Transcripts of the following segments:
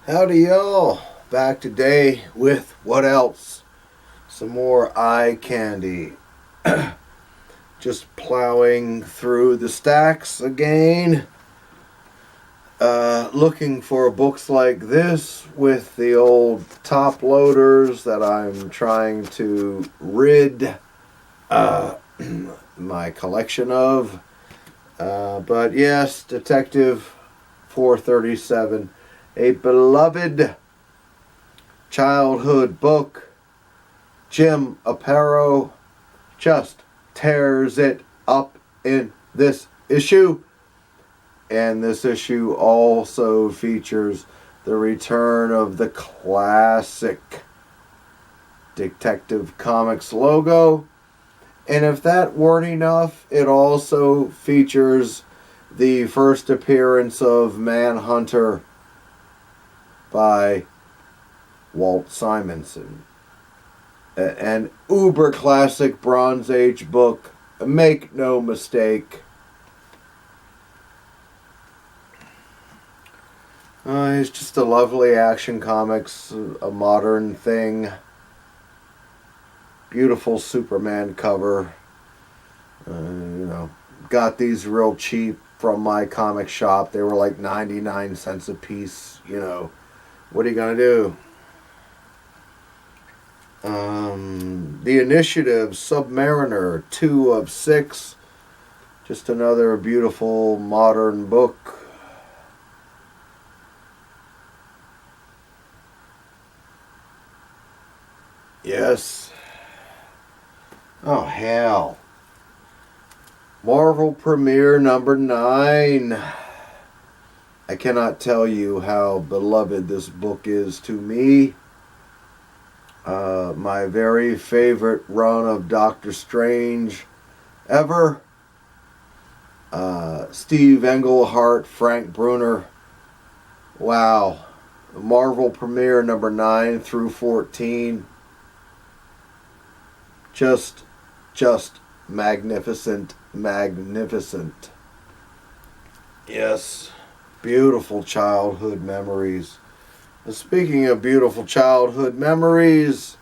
Howdy y'all, back today with what else? Some more eye candy. Just plowing through the stacks again. Looking for books like this with the old top loaders that I'm trying to rid my collection of. But yes, Detective 437. A beloved childhood book. Jim Aparo just tears it up in this issue. And this issue also features the return of the classic Detective Comics logo. And if that weren't enough, it also features the first appearance of Manhunter by Walt Simonson. An uber classic Bronze Age book. Make no mistake. It's just a lovely Action Comics, a modern thing. Beautiful Superman cover. Got these real cheap from my comic shop. They were like 99 cents a piece, What are you going to do? The Initiative, Submariner, 2 of 6. Just another beautiful modern book. Yes. Oh, hell. Marvel Premiere number 9. I cannot tell you how beloved this book is to me. My very favorite run of Doctor Strange ever. Steve Englehart, Frank Bruner. Wow. Marvel Premiere number 9 through 14. Just magnificent. Yes. Beautiful childhood memories. And speaking of beautiful childhood memories,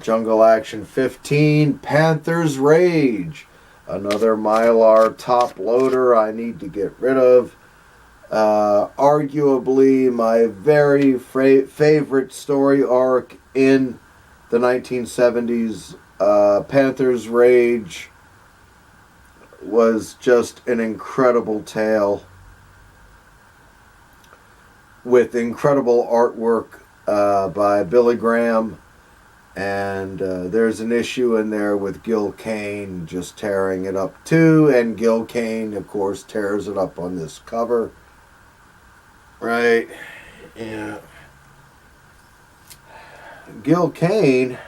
Jungle Action 15, Panther's Rage. Another Mylar top loader I need to get rid of. Arguably my very favorite story arc in the 1970s. Panther's Rage was just an incredible tale with incredible artwork by Billy Graham. And there's an issue in there with Gil Kane just tearing it up too. And Gil Kane, of course, tears it up on this cover. Right? Yeah. Gil Kane?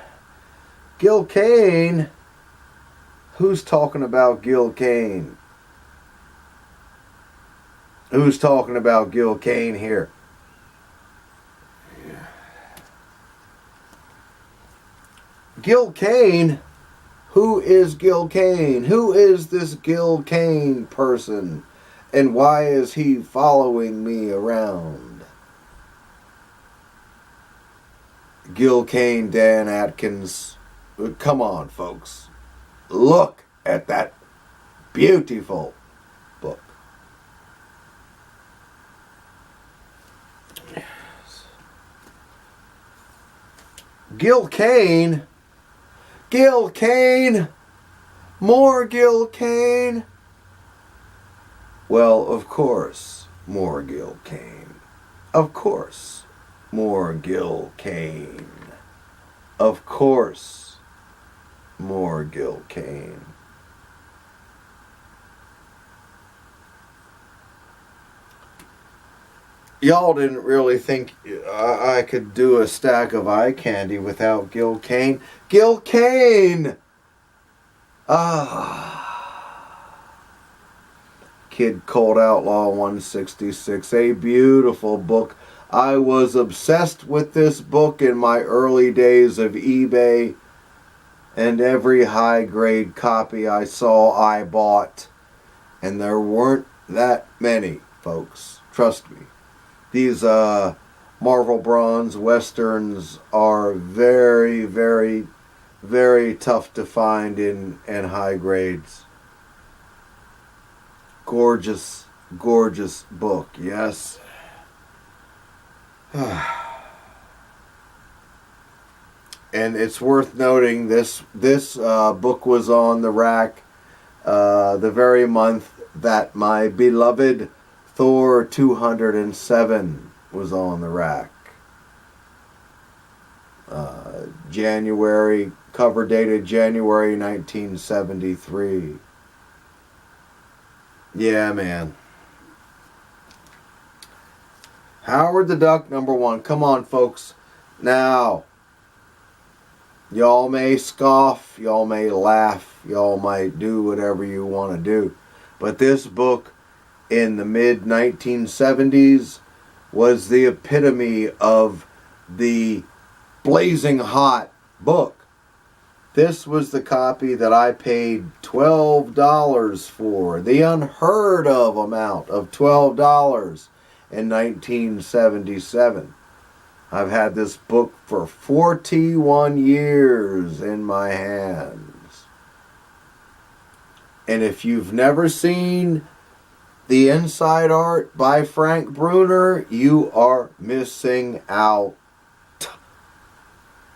Who's talking about Gil Kane? Who's talking about Gil Kane here? Yeah. Gil Kane? Who is Gil Kane? Who is this Gil Kane person? And why is he following me around? Gil Kane, Dan Atkins. Come on, folks. Look at that beautiful book. Yes. Gil Kane? Gil Kane? More Gil Kane? Well, of course, more Gil Kane. Of course, more Gil Kane. Of course, more Gil Kane. Y'all didn't really think I could do a stack of eye candy without Gil Kane. Gil Kane! Kid Cold Outlaw 166. A beautiful book. I was obsessed with this book in my early days of eBay. And every high-grade copy I saw, I bought. And there weren't that many, folks. Trust me. These Marvel Bronze Westerns are very, very, very tough to find in high grades. Gorgeous, gorgeous book, yes. And it's worth noting this book was on the rack the very month that my beloved Thor 207 was on the rack. January, cover dated January 1973. Yeah, man. Howard the Duck #1. Come on, folks. Now, y'all may scoff, y'all may laugh, y'all might do whatever you want to do. But this book in the mid-1970s was the epitome of the blazing hot book. This was the copy that I paid $12 for. The unheard of amount of $12 in 1977. I've had this book for 41 years in my hands. And if you've never seen the inside art by Frank Bruner, you are missing out.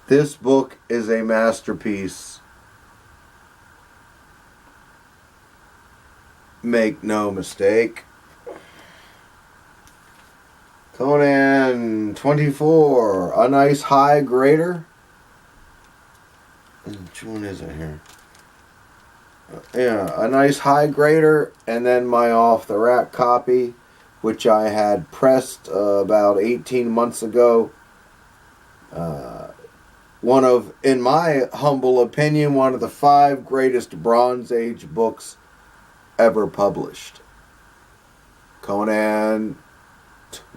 This book is a masterpiece. Make no mistake. Conan 24, a nice high grader. Which one is it here? Yeah, a nice high grader, and then my off the rack copy, which I had pressed about 18 months ago. One of, in my humble opinion, one of the 5 greatest Bronze Age books ever published. Conan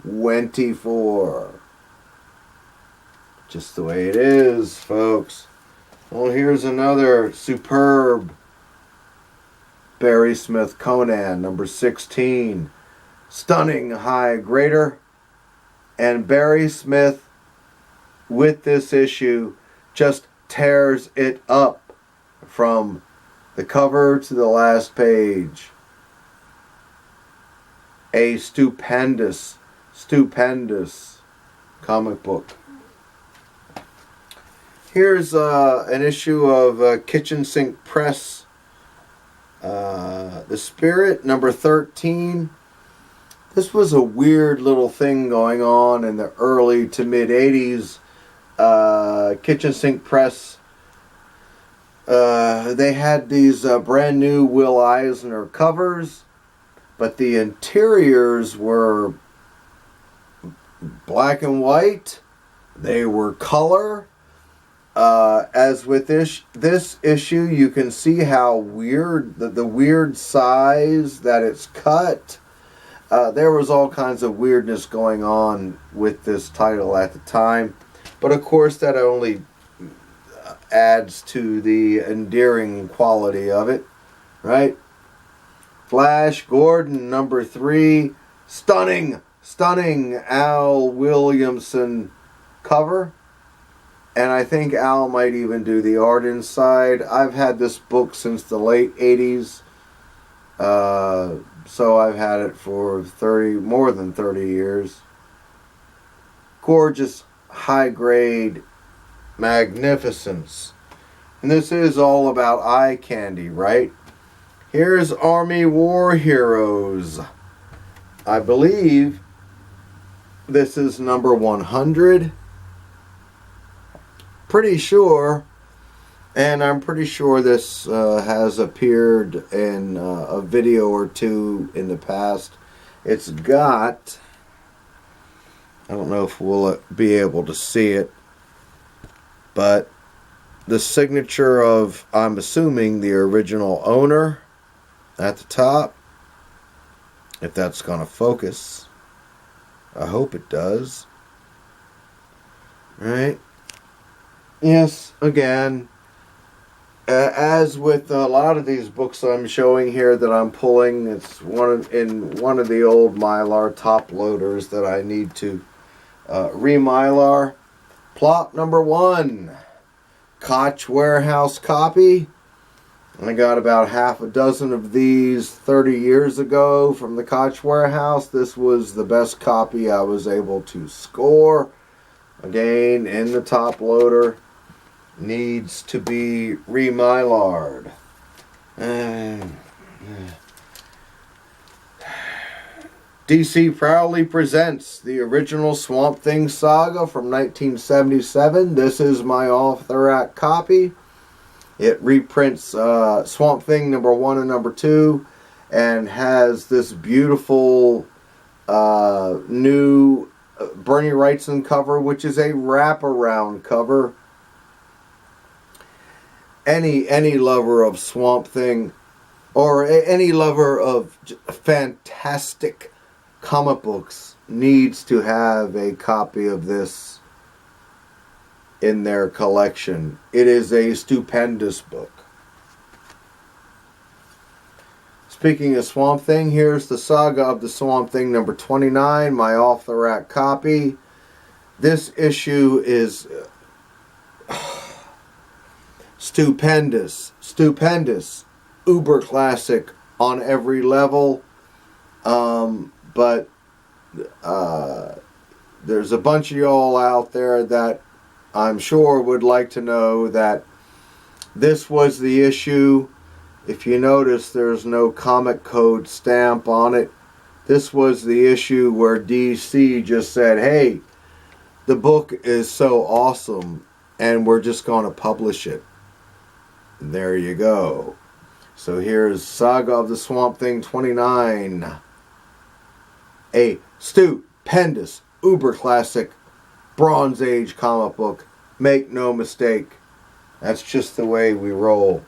24. Just the way it is, folks. Well, here's another superb Barry Smith Conan, #16. Stunning high grader. And Barry Smith, with this issue, just tears it up from the cover to the last page. A stupendous, stupendous comic book. Here's an issue of Kitchen Sink Press. The Spirit, #13. This was a weird little thing going on in the early to mid 80s. Kitchen Sink Press, they had these brand new Will Eisner covers, but the interiors were black and white. They were color. As with this issue, you can see how weird, the weird size that it's cut. There was all kinds of weirdness going on with this title at the time. But of course, that only adds to the endearing quality of it, right? Flash Gordon, #3. Stunning, stunning Al Williamson cover. And I think Al might even do the art inside. I've had this book since the late 80s. So I've had it for more than 30 years. Gorgeous, high grade magnificence. And this is all about eye candy, right? Here's Army War Heroes. I believe this is #100. Pretty sure, and I'm pretty sure this has appeared in a video or two in the past. It's got, I don't know if we'll be able to see it, but the signature of, I'm assuming, the original owner at the top. If that's going to focus. I hope it does. Right? Yes, again, as with a lot of these books I'm showing here that I'm pulling, it's in one of the old Mylar top loaders that I need to Remylar. Plop number 1. Koch Warehouse copy. I got about half a dozen of these 30 years ago from the Koch Warehouse. This was the best copy I was able to score. Again, in the top loader. Needs to be remylared. DC proudly presents the original Swamp Thing saga from 1977. This is my off-the-rack copy. It reprints Swamp Thing number 1 and number 2 and has this beautiful new Bernie Wrightson cover, which is a wraparound cover. Any lover of Swamp Thing or any lover of fantastic comic books needs to have a copy of this in their collection. It is a stupendous book. Speaking of Swamp Thing, here's the Saga of the Swamp Thing number 29, my off-the-rack copy. This issue is stupendous, uber classic on every level. But there's a bunch of y'all out there that I'm sure would like to know that this was the issue. If you notice, there's no comic code stamp on it. This was the issue where DC just said, hey, the book is so awesome and we're just going to publish it. And there you go. So here's Saga of the Swamp Thing 29. A stupendous, uber classic, Bronze Age comic book. Make no mistake. That's just the way we roll.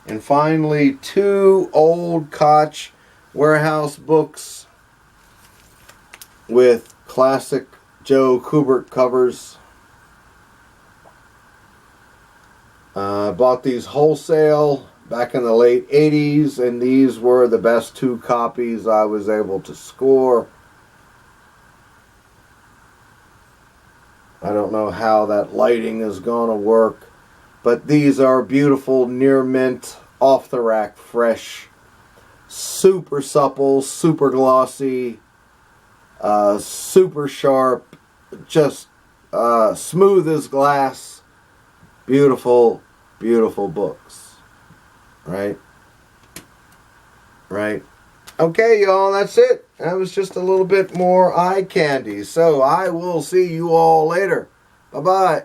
And finally, 2 old Koch Warehouse books with classic Joe Kubert covers. I bought these wholesale back in the late 80s, and these were the best 2 copies I was able to score. I don't know how that lighting is going to work, but these are beautiful, near mint, off the rack, fresh, super supple, super glossy, super sharp, just smooth as glass, beautiful, beautiful books. Right? Okay, y'all, that's it. That was just a little bit more eye candy. So I will see you all later. Bye-bye.